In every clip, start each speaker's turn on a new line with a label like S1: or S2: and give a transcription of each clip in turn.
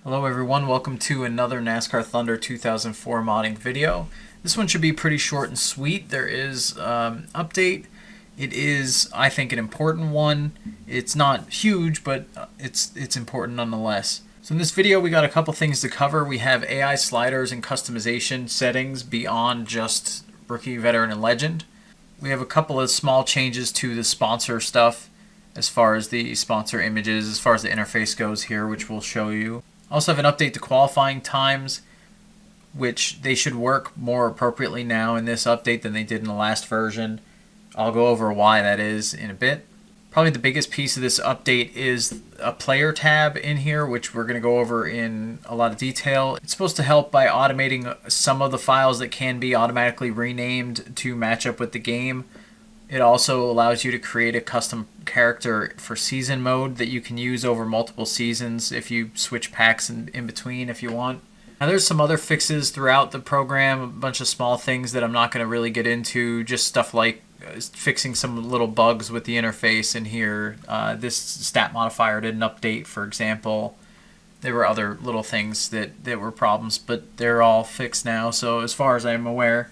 S1: Hello everyone, welcome to another NASCAR Thunder 2004 modding video. This one should be pretty short and sweet. There is update. It is, I think, an important one. It's not huge, but it's important nonetheless. So in this video we got a couple things to cover. We have AI sliders and customization settings beyond just Rookie, Veteran, and Legend. We have a couple of small changes to the sponsor stuff as far as the sponsor images, as far as the interface goes here, which we'll show you. Also have an update to qualifying times, which they should work more appropriately now in this update than they did in the last version. I'll go over why that is in a bit. Probably the biggest piece of this update is a player tab in here, which we're going to go over in a lot of detail. It's supposed to help by automating some of the files that can be automatically renamed to match up with the game. It also allows you to create a custom character for season mode that you can use over multiple seasons if you switch packs in between if you want. Now there's some other fixes throughout the program, a bunch of small things that I'm not going to really get into, just stuff like fixing some little bugs with the interface in here. This stat modifier didn't update, for example. There were other little things that were problems, but they're all fixed now, so as far as I'm aware.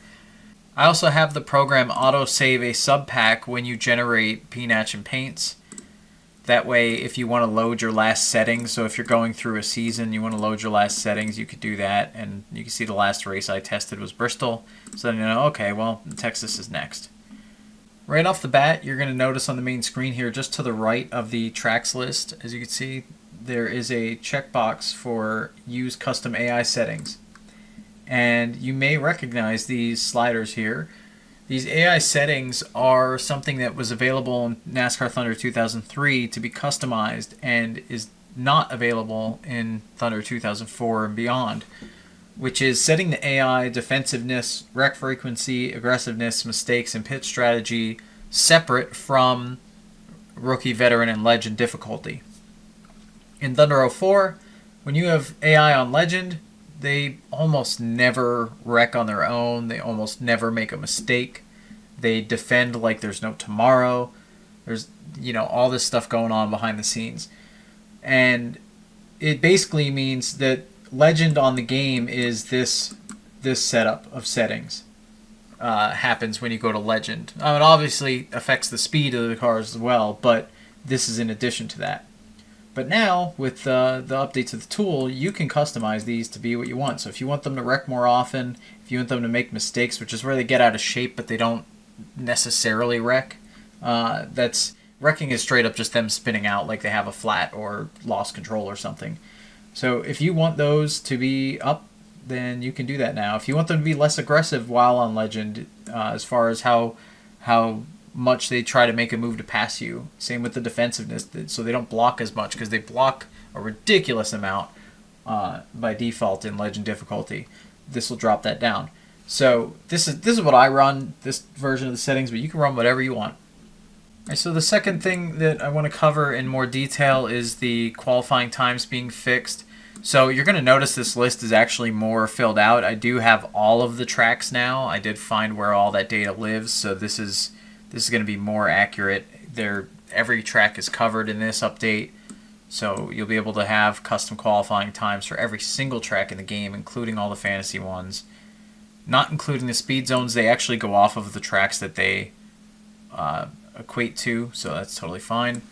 S1: I also have the program auto-save a sub-pack when you generate PNATCH and paints. That way, if you want to load your last settings, so if you're going through a season, you want to load your last settings, you could do that. And you can see the last race I tested was Bristol. So then you know, okay, well, Texas is next. Right off the bat, you're going to notice on the main screen here, just to the right of the tracks list, as you can see, there is a checkbox for Use Custom AI Settings. And you may recognize these sliders here. These AI settings are something that was available in NASCAR Thunder 2003 to be customized and is not available in Thunder 2004 and beyond, which is setting the AI defensiveness, wreck frequency, aggressiveness, mistakes, and pit strategy separate from Rookie, Veteran, and Legend difficulty. In Thunder 04, when you have AI on Legend, they almost never wreck on their own. They almost never make a mistake. They defend like there's no tomorrow. There's, all this stuff going on behind the scenes. And it basically means that Legend on the game is this setup of settings. Happens when you go to Legend. It obviously affects the speed of the cars as well, but this is in addition to that. But now, with the update to the tool, you can customize these to be what you want. So if you want them to wreck more often, if you want them to make mistakes, which is where they get out of shape but they don't necessarily wreck, wrecking is straight up just them spinning out like they have a flat or lost control or something. So if you want those to be up, then you can do that now. If you want them to be less aggressive while on Legend, as far as how much they try to make a move to pass you. Same with the defensiveness, so they don't block as much, because they block a ridiculous amount by default in Legend difficulty. This will drop that down. So this is what I run, this version of the settings, but you can run whatever you want. All right, so the second thing that I want to cover in more detail is the qualifying times being fixed. So you're going to notice this list is actually more filled out. I do have all of the tracks now. I did find where all that data lives, so this is going to be more accurate. Every track is covered in this update, so you'll be able to have custom qualifying times for every single track in the game, including all the fantasy ones. Not including the speed zones, they actually go off of the tracks that they equate to, so that's totally fine.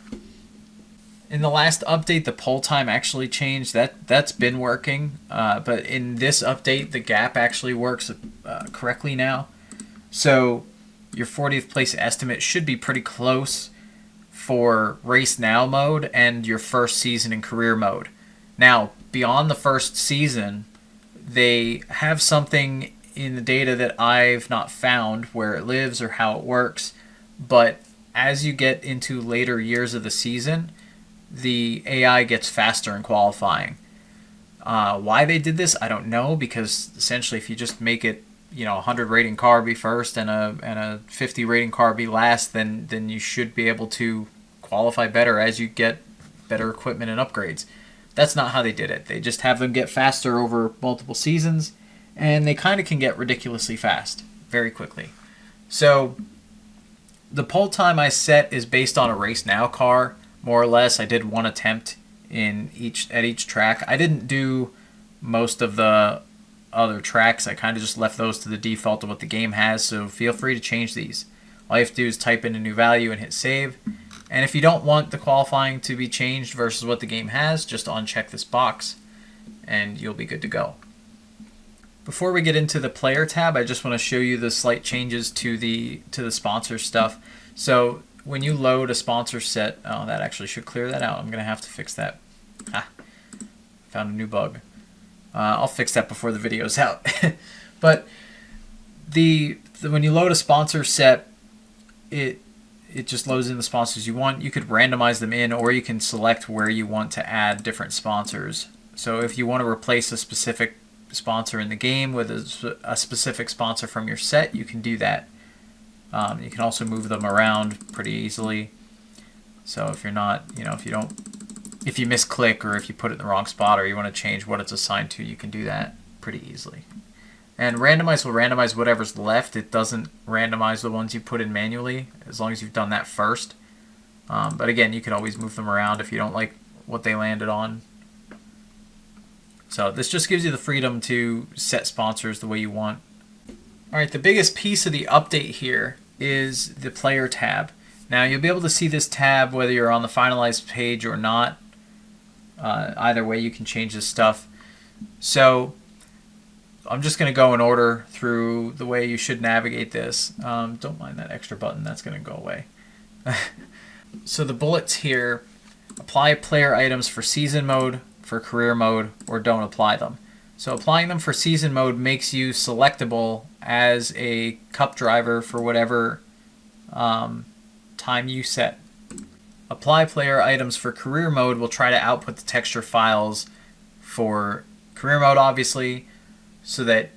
S1: In the last update, the poll time actually changed. That's been working, but in this update, the gap actually works correctly now. So your 40th place estimate should be pretty close for Race Now mode and your first season in career mode. Now, beyond the first season, they have something in the data that I've not found where it lives or how it works, but as you get into later years of the season, the AI gets faster in qualifying. Why they did this, I don't know, because essentially if you just make it 100 rating car be first and a 50 rating car be last, then you should be able to qualify better as you get better equipment and upgrades. That's not how they did it. They just have them get faster over multiple seasons, and they kind of can get ridiculously fast very quickly. So the poll time I set is based on a Race Now car, more or less. I did one attempt at each track. I didn't do most of the other tracks. I kind of just left those to the default of what the game has, so feel free to change these. All you have to do is type in a new value and hit save. And if you don't want the qualifying to be changed versus what the game has, just uncheck this box and you'll be good to go. Before we get into the player tab, I just want to show you the slight changes to the sponsor stuff. So when you load a sponsor set, oh, that actually should clear that out. I'm going to have to fix that. Found a new bug. I'll fix that before the video's out. But when you load a sponsor set, it just loads in the sponsors you want. You could randomize them in, or you can select where you want to add different sponsors. So if you want to replace a specific sponsor in the game with a specific sponsor from your set, you can do that. You can also move them around pretty easily. So if you're not, if you misclick or if you put it in the wrong spot or you want to change what it's assigned to, you can do that pretty easily. And randomize will randomize whatever's left. It doesn't randomize the ones you put in manually, as long as you've done that first. But again, you can always move them around if you don't like what they landed on. So this just gives you the freedom to set sponsors the way you want. Alright, the biggest piece of the update here is the player tab. Now you'll be able to see this tab whether you're on the finalized page or not. Either way you can change this stuff. So I'm just going to go in order through the way you should navigate this. Don't mind that extra button, that's going to go away. So the bullets here: apply player items for season mode, for career mode, or don't apply them. So applying them for season mode makes you selectable as a cup driver for whatever time you set. Apply player items for career mode will try to output the texture files for career mode, obviously, so that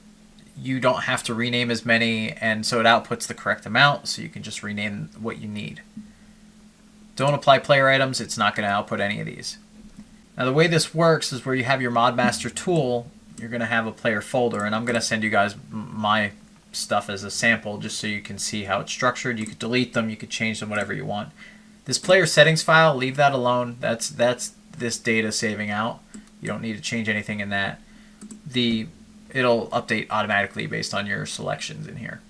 S1: you don't have to rename as many, and so it outputs the correct amount, so you can just rename what you need. Don't apply player items, it's not going to output any of these. Now the way this works is where you have your ModMaster tool, you're going to have a player folder, and I'm going to send you guys my stuff as a sample just so you can see how it's structured. You could delete them, you could change them, whatever you want. This player settings file, leave that alone. That's this data saving out. You don't need to change anything in that. It'll update automatically based on your selections in here.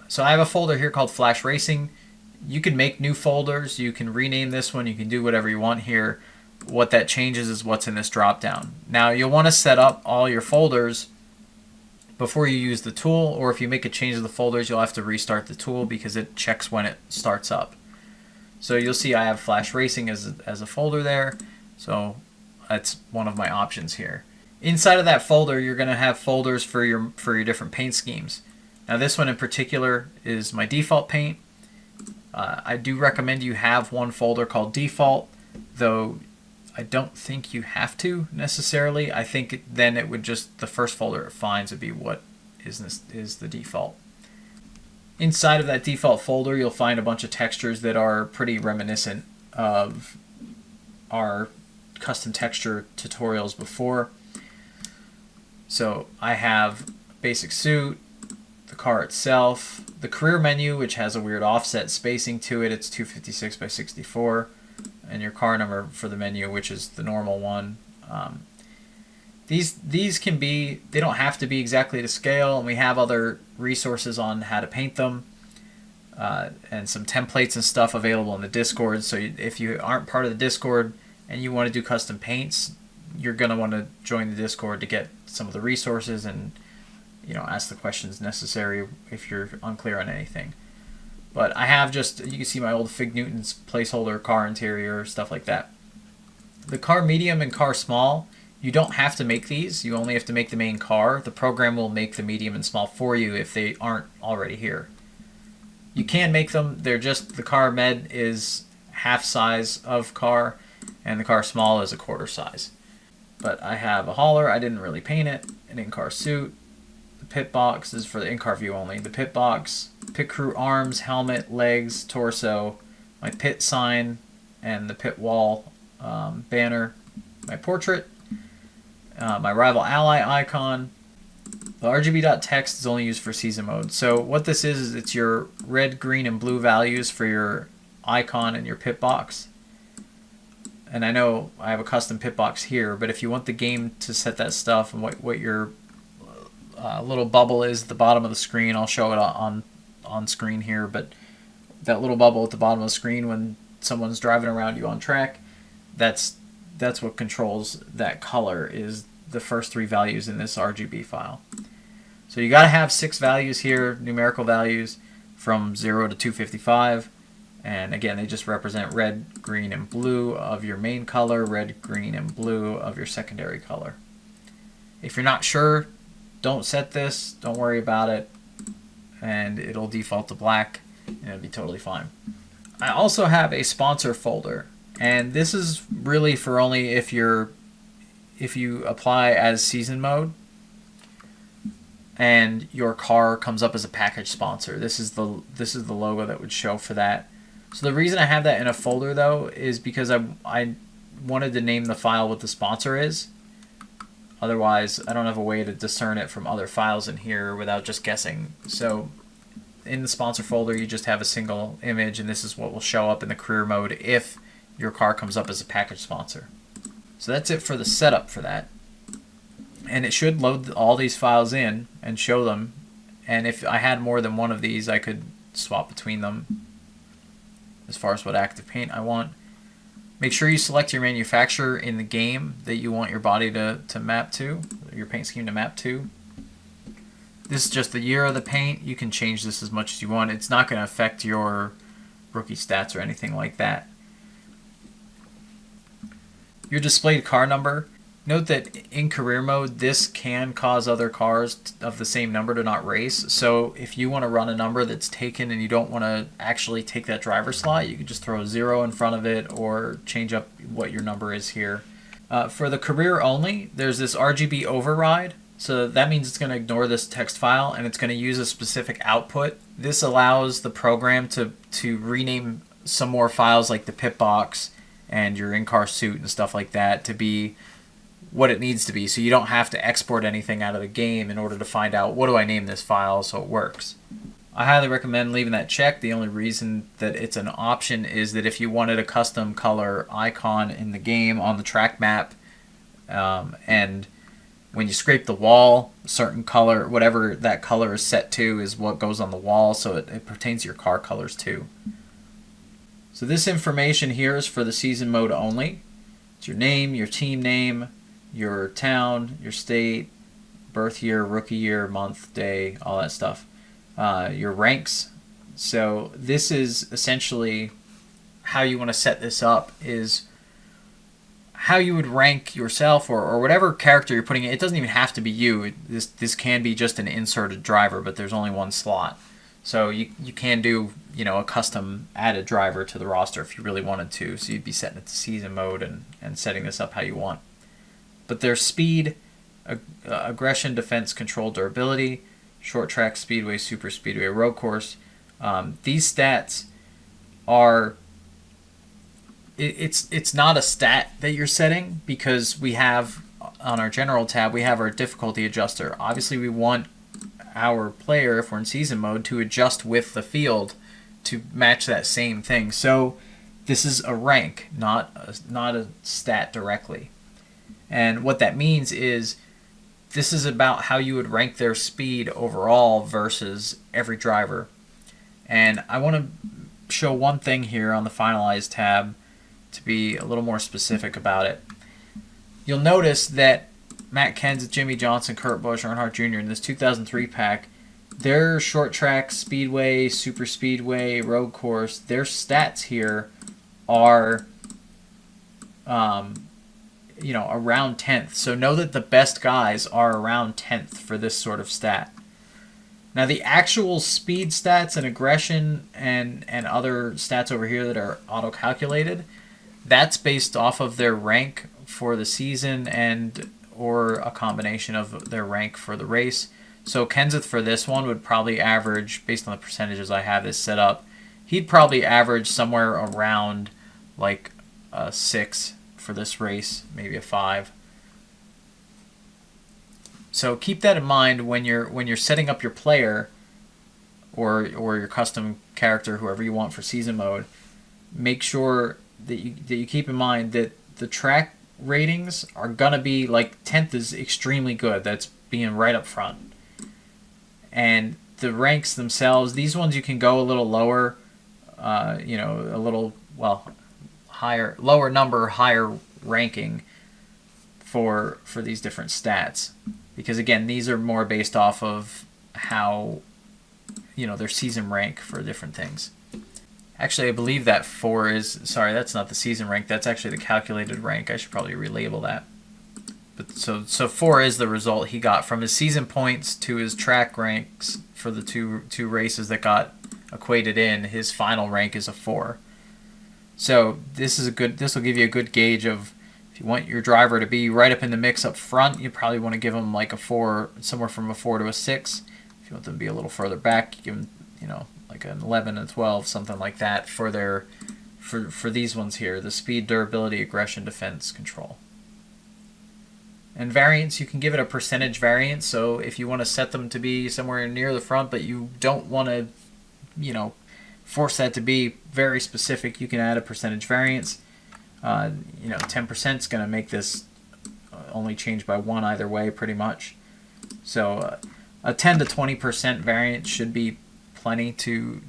S1: So I have a folder here called Flash Racing. You can make new folders, you can rename this one, you can do whatever you want here. What that changes is what's in this drop down. Now you'll want to set up all your folders before you use the tool, or if you make a change to the folders you'll have to restart the tool because it checks when it starts up. So you'll see I have Flash Racing as a folder there, so that's one of my options here. Inside of that folder you're going to have folders for your different paint schemes. Now this one in particular is my default paint. I do recommend you have one folder called default, though I don't think you have to necessarily. I think then it would just, the first folder it finds would be what is the default. Inside of that default folder you'll find a bunch of textures that are pretty reminiscent of our custom texture tutorials before. So I have basic suit, the car itself, the career menu, which has a weird offset spacing to it. It's 256 by 64, and your car number for the menu, which is the normal one. These can be, they don't have to be exactly to scale, and we have other resources on how to paint them, and some templates and stuff available in the Discord. So if you aren't part of the Discord and you want to do custom paints, you're going to want to join the Discord to get some of the resources and ask the questions necessary if you're unclear on anything. But I have just, you can see my old Fig Newton's placeholder, car interior, stuff like that. The car medium and car small, you don't have to make these. You only have to make the main car. The program will make the medium and small for you if they aren't already here. You can make them. They're just, the car med is half size of car, and the car small is a quarter size. But I have a hauler. I didn't really paint it. An in-car suit. The pit box is for the in-car view only. The pit box, pit crew arms, helmet, legs, torso, my pit sign, and the pit wall banner, my portrait, my rival ally icon. The RGB.text is only used for season mode. So what this is it's your red, green, and blue values for your icon and your pit box. and I know I have a custom pit box here, but if you want the game to set that stuff and what your little bubble is at the bottom of the screen, I'll show it on screen here, but that little bubble at the bottom of the screen when someone's driving around you on track, that's what controls that color, is the first 3 values in this RGB file. So you got to have 6 values here, numerical values from 0 to 255. And again, they just represent red, green, and blue of your main color, red, green, and blue of your secondary color. If you're not sure, don't set this, don't worry about it, and it'll default to black, and it'll be totally fine. I also have a sponsor folder, and this is really for only if you apply as season mode and your car comes up as a package sponsor. This is the logo that would show for that. So the reason I have that in a folder though is because I wanted to name the file what the sponsor is. Otherwise, I don't have a way to discern it from other files in here without just guessing. So in the sponsor folder, you just have a single image, and this is what will show up in the career mode if your car comes up as a package sponsor. So that's it for the setup for that. And it should load all these files in and show them. And if I had more than one of these, I could swap between them as far as what active paint I want. Make sure you select your manufacturer in the game that you want your body to map to, your paint scheme to map to. This is just the year of the paint. You can change this as much as you want. It's not going to affect your rookie stats or anything like that. Your displayed car number. Note that in career mode, this can cause other cars of the same number to not race. So if you want to run a number that's taken and you don't want to actually take that driver slot, you can just throw a 0 in front of it or change up what your number is here. For the career only, there's this RGB override. So that means it's going to ignore this text file and it's going to use a specific output. This allows the program to rename some more files like the pit box and your in-car suit and stuff like that to be what it needs to be, so you don't have to export anything out of the game in order to find out what do I name this file so it works. I highly recommend leaving that checked. The only reason that it's an option is that if you wanted a custom color icon in the game on the track map, and when you scrape the wall, a certain color, whatever that color is set to, is what goes on the wall, so it pertains to your car colors too. So this information here is for the season mode only. It's your name, your team name, your town, your state, birth year, rookie year, month, day, all that stuff. Your ranks. So this is essentially how you want to set this up, is how you would rank yourself or whatever character you're putting in. It doesn't even have to be you. This can be just an inserted driver, but there's only one slot. So you can do, you know, a custom added driver to the roster if you really wanted to. So you'd be setting it to season mode and setting this up how you want. But there's speed, aggression, defense, control, durability, short track, speedway, super speedway, road course. These stats are, it's not a stat that you're setting, because we have on our general tab, we have our difficulty adjuster. Obviously we want our player, if we're in season mode, to adjust with the field to match that same thing. So this is a rank, not a stat directly. And what that means is this is about how you would rank their speed overall versus every driver. And I want to show one thing here on the Finalize tab to be a little more specific about it. You'll notice that Matt Kenseth, Jimmy Johnson, Kurt Busch, Earnhardt Jr. in this 2003 pack, their short track, speedway, super speedway, road course, their stats here are around 10th. So know that the best guys are around 10th for this sort of stat. Now the actual speed stats and aggression and other stats over here that are auto-calculated, that's based off of their rank for the season and or a combination of their rank for the race. So Kenseth for this one would probably average, based on the percentages I have this set up, he'd probably average somewhere around like a 6 for this race, maybe a 5. So keep that in mind when you're setting up your player or your custom character, whoever you want for season mode. Make sure that you keep in mind that the track ratings are gonna be like 10th is extremely good. That's being right up front. And the ranks themselves, these ones you can go a little lower, you know, a little, well, higher, lower number, higher ranking for these different stats. Because again, these are more based off of how, you know, their season rank for different things. Actually, I believe that 4 is, sorry, that's not the season rank. That's actually the calculated rank. I should probably relabel that. But so 4 is the result he got from his season points to his track ranks for the two races that got equated in. His final rank is a 4. So this will give you a good gauge of, if you want your driver to be right up in the mix up front, you probably want to give him like a 4, somewhere from a 4 to a 6. If you want them to be a little further back, you give them, you know, like an 11 and 12, something like that for these ones here, the speed, durability, aggression, defense, control. And variance, you can give it a percentage variance. So if you want to set them to be somewhere near the front, but you don't want to, you know, force that to be very specific, you can add a percentage variance. You know, 10% is going to make this only change by 1 either way, pretty much. So a 10 to 20% variance should be plenty to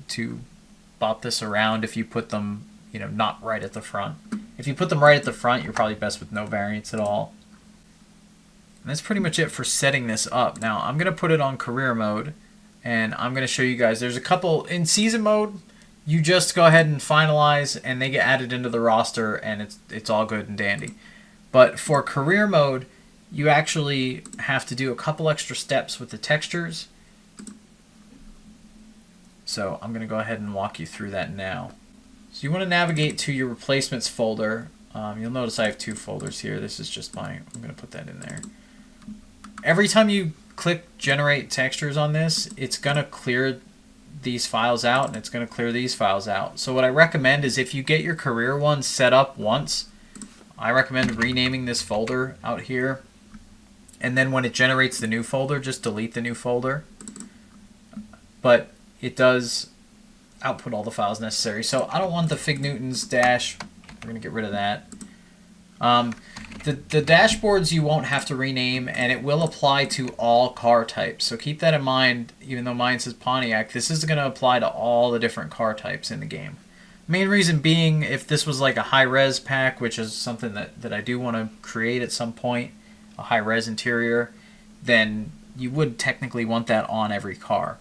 S1: bop this around if you put them, you know, not right at the front. If you put them right at the front, you're probably best with no variance at all. And that's pretty much it for setting this up. Now I'm going to put it on career mode, and I'm going to show you guys. There's a couple in season mode. You just go ahead and finalize, and they get added into the roster, and it's all good and dandy. But for career mode, you actually have to do a couple extra steps with the textures. So I'm going to go ahead and walk you through that now. So you want to navigate to your replacements folder. You'll notice I have 2 folders here. This is just I'm going to put that in there. Every time you click generate textures on this, it's going to clear these files out, and it's going to clear these files out. So what I recommend is, if you get your career one set up once, I recommend renaming this folder out here, and then when it generates the new folder, just delete the new folder. But it does output all the files necessary. So I don't want the Fig Newtons dash. We're going to get rid of that. The dashboards you won't have to rename, and it will apply to all car types. So keep that in mind. Even though mine says Pontiac, this is going to apply to all the different car types in the game. Main reason being, if this was like a high-res pack, which is something that I do want to create at some point, a high-res interior, then you would technically want that on every car.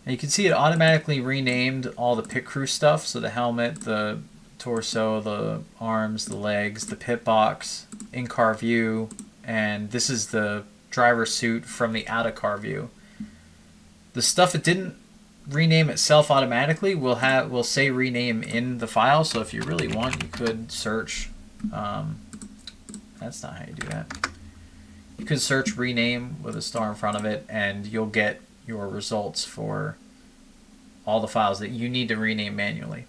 S1: And you can see it automatically renamed all the pit crew stuff. So the helmet, the torso, the arms, the legs, the pit box, in-car view, and this is the driver suit from the out-of-car view. The stuff it didn't rename itself automatically will say rename in the file. So if you really want, you could search. That's not how you do that. You could search rename with a star in front of it, and you'll get your results for all the files that you need to rename manually.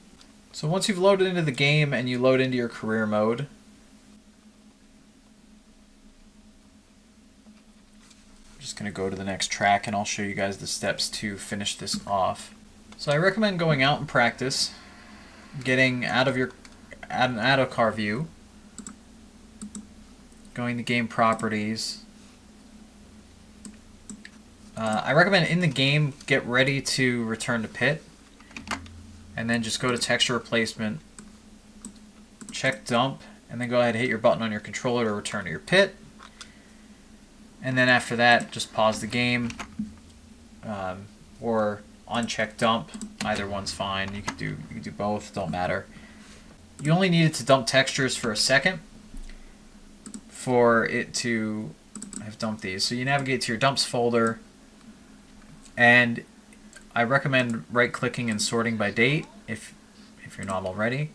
S1: So once you've loaded into the game and you load into your career mode, I'm just going to go to the next track, and I'll show you guys the steps to finish this off. So I recommend going out and practice, getting out of an out-of-car view, going to game properties. I recommend in the game, get ready to return to pit, and then just go to texture replacement, check dump, and then go ahead and hit your button on your controller to return to your pit. And then after that, just pause the game, or uncheck dump. Either one's fine. You can do both. Don't matter. You only need it to dump textures for a second for it to have dumped these. So you navigate to your dumps folder, and I recommend right-clicking and sorting by date if you're not already.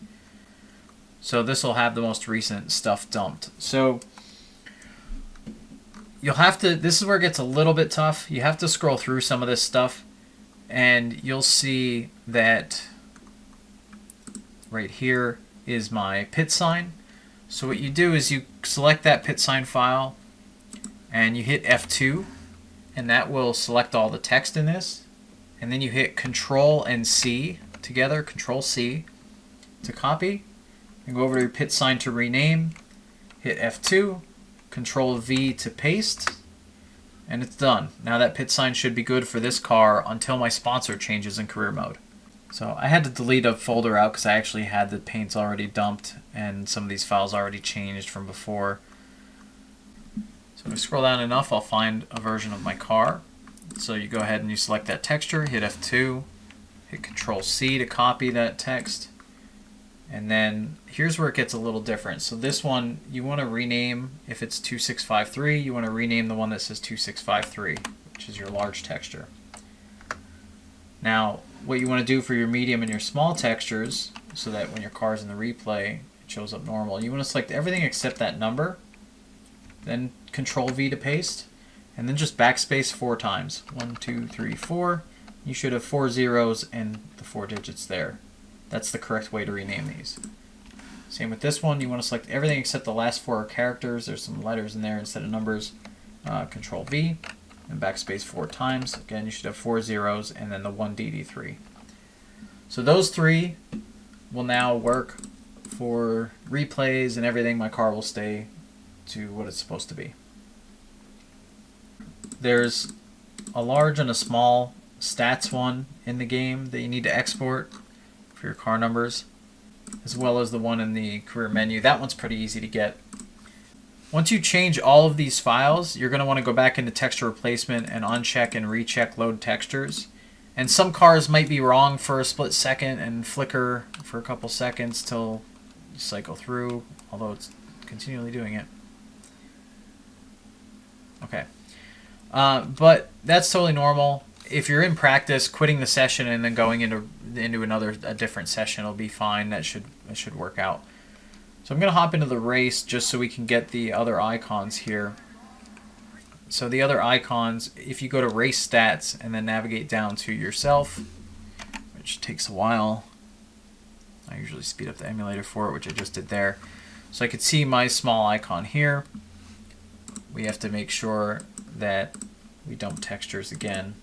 S1: So this will have the most recent stuff dumped. So you'll have to, this is where it gets a little bit tough. You have to scroll through some of this stuff, and you'll see that right here is my pit sign. So what you do is you select that pit sign file, and you hit F2, and that will select all the text in this. And then you hit Control and C together, Control C to copy, And go over to your pit sign to rename, hit F2, Control V to paste, and it's done. Now that pit sign should be good for this car until my sponsor changes in career mode. So I had to delete a folder out because I actually had the paints already dumped and some of these files already changed from before. So if I scroll down enough, I'll find a version of my car. So you go ahead and you select that texture, hit F2, hit Control C to copy that text. And then here's where it gets a little different. So this one, you want to rename, if it's 2653, you want to rename the one that says 2653, which is your large texture. Now, what you want to do for your medium and your small textures, so that when your car's in the replay, it shows up normal, you want to select everything except that number, then Control V to paste, and then just backspace 4 times. 1, 2, 3, 4. You should have 4 zeros and the 4 digits there. That's the correct way to rename these. Same with this one. You want to select everything except the last 4 characters. There's some letters in there instead of numbers. Control V and backspace 4 times. Again, you should have 4 zeros and then the 1 DD3. So those 3 will now work for replays and everything. My car will stay to what it's supposed to be. There's a large and a small stats one in the game that you need to export for your car numbers, as well as the one in the career menu. That one's pretty easy to get. Once you change all of these files, you're going to want to go back into texture replacement and uncheck and recheck load textures. And some cars might be wrong for a split second and flicker for a couple seconds till you cycle through, although it's continually doing it. Okay. But that's totally normal. If you're in practice, quitting the session and then going into a different session will be fine. That should work out. So I'm going to hop into the race just so we can get the other icons here. So the other icons, if you go to race stats and then navigate down to yourself, which takes a while. I usually speed up the emulator for it, which I just did there. So I could see my small icon here. We have to make sure that we dump textures again.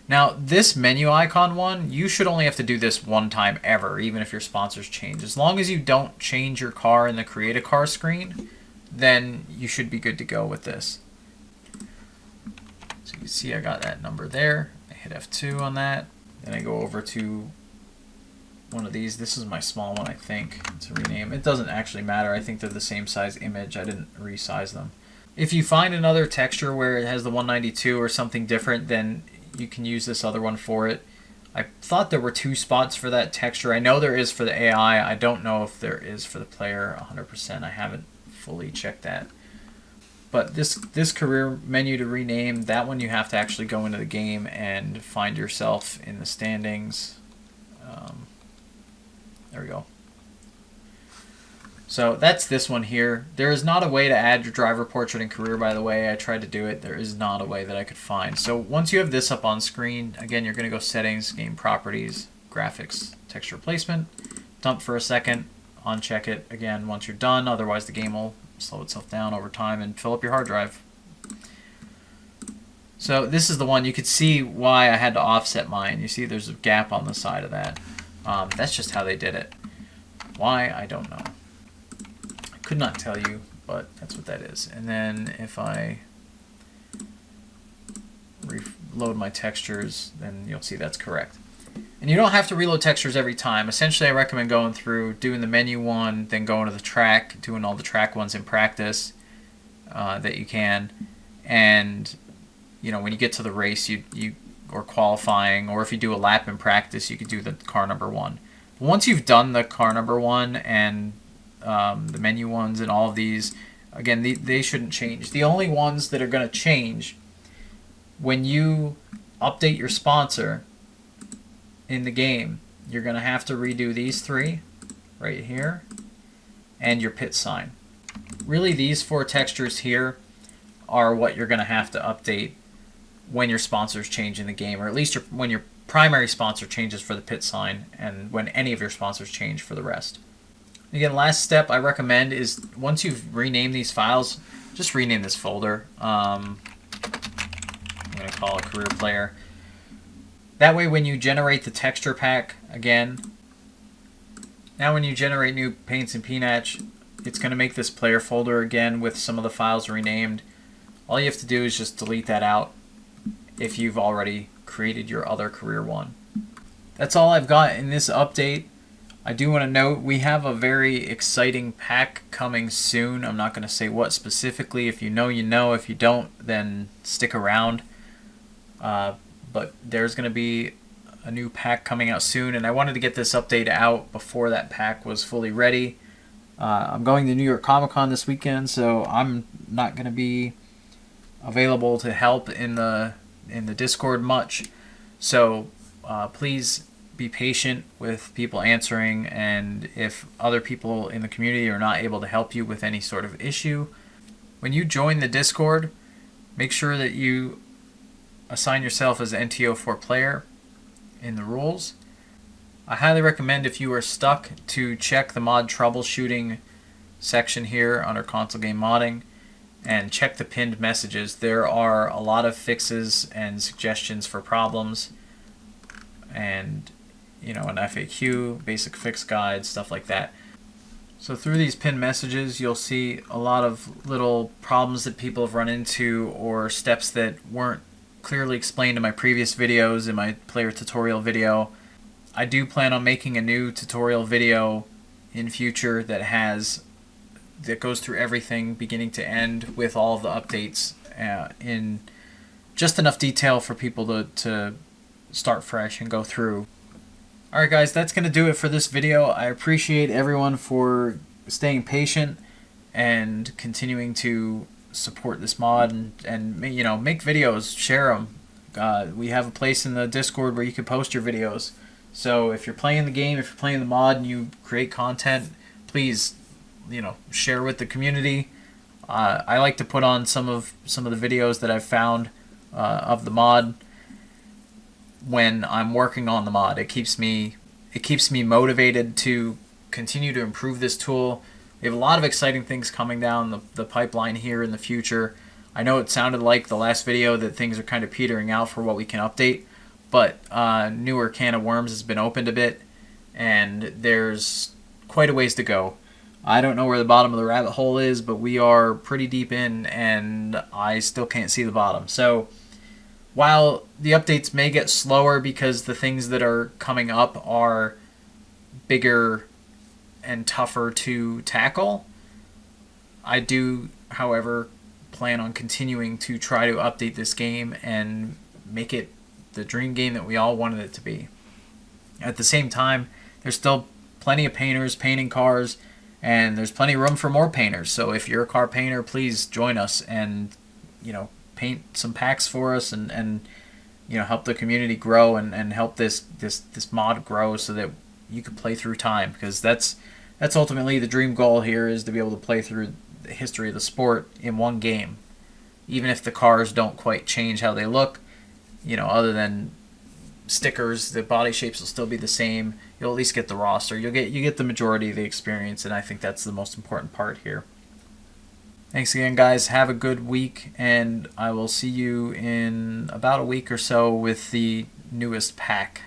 S1: Now, this menu icon one, you should only have to do this one time ever, even if your sponsors change. As long as you don't change your car in the Create a Car screen, then you should be good to go with this. So you can see I got that number there. I hit F2 on that. Then I go over to one of these. This is my small one, I think, to rename. It doesn't actually matter. I think they're the same size image. I didn't resize them. If you find another texture where it has the 192 or something different, then you can use this other one for it. I thought there were 2 spots for that texture. I know there is for the AI. I don't know if there is for the player 100%. I haven't fully checked that. But this career menu to rename, that one you have to actually go into the game and find yourself in the standings. There we go. So that's this one here. There is not a way to add your driver portrait in career, by the way. I tried to do it. There is not a way that I could find. So once you have this up on screen, again, you're going to go settings, game properties, graphics, texture placement, dump for a second, uncheck it again once you're done. Otherwise, the game will slow itself down over time and fill up your hard drive. So this is the one. You could see why I had to offset mine. You see there's a gap on the side of that. That's just how they did it. Why? I don't know. Could not tell you, but that's what that is. And then if I reload my textures, then you'll see that's correct. And you don't have to reload textures every time. Essentially, I recommend going through, doing the menu one, then going to the track, doing all the track ones in practice that you can. And you know, when you get to the race, or qualifying, or if you do a lap in practice, you could do the car number one. But once you've done the car number one and the menu ones and all of these, again, they shouldn't change. The only ones that are going to change when you update your sponsor in the game, you're going to have to redo these 3 right here and your pit sign. Really, these 4 textures here are what you're going to have to update when your sponsors change in the game, or at least when your primary sponsor changes for the pit sign and when any of your sponsors change for the rest. Again, last step I recommend is once you've renamed these files, just rename this folder. I'm going to call it Career Player. That way when you generate the texture pack again, Now when you generate new paints in PNatch, it's going to make this player folder again with some of the files renamed. All you have to do is just delete that out if you've already created your other career one. That's all I've got in this update. I do want to note we have a very exciting pack coming soon. I'm not going to say what specifically. If you know, you know. If you don't, then stick around. But there's going to be a new pack coming out soon, and I wanted to get this update out before that pack was fully ready. I'm going to New York Comic Con this weekend, so I'm not going to be available to help in the Discord much. So please be patient with people answering, and if other people in the community are not able to help you with any sort of issue, when you join the Discord, make sure that you assign yourself as NTO4 player in the rules. I highly recommend, if you are stuck, to check the mod troubleshooting section here under console game modding and check the pinned messages. There are a lot of fixes and suggestions for problems, and an FAQ, basic fix guide, stuff like that. So through these pinned messages, you'll see a lot of little problems that people have run into, or steps that weren't clearly explained in my previous videos, in my player tutorial video. I do plan on making a new tutorial video in future that goes through everything beginning to end with all of the updates in just enough detail for people to start fresh and go through. Alright guys, that's going to do it for this video. I appreciate everyone for staying patient and continuing to support this mod and make videos, share them. We have a place in the Discord where you can post your videos. So if you're playing the game, if you're playing the mod and you create content, please share with the community. I like to put on some of the videos that I've found of the mod when I'm working on the mod. It keeps me motivated to continue to improve this tool. We have a lot of exciting things coming down the pipeline here in the future. I know it sounded like the last video that things are kind of petering out for what we can update, but newer can of worms has been opened a bit, and there's quite a ways to go. I don't know where the bottom of the rabbit hole is, but we are pretty deep in, and I still can't see the bottom. So while the updates may get slower because the things that are coming up are bigger and tougher to tackle, I do, however, plan on continuing to try to update this game and make it the dream game that we all wanted it to be. At the same time, there's still plenty of painters painting cars, and there's plenty of room for more painters. So if you're a car painter, please join us and paint some packs for us and help the community grow and help this mod grow so that you can play through time, because that's ultimately the dream goal here, is to be able to play through the history of the sport in one game. Even if the cars don't quite change how they look, other than stickers, the body shapes will still be the same. You'll at least get the roster. You get the majority of the experience, and I think that's the most important part here. Thanks again, guys. Have a good week, and I will see you in about a week or so with the newest pack.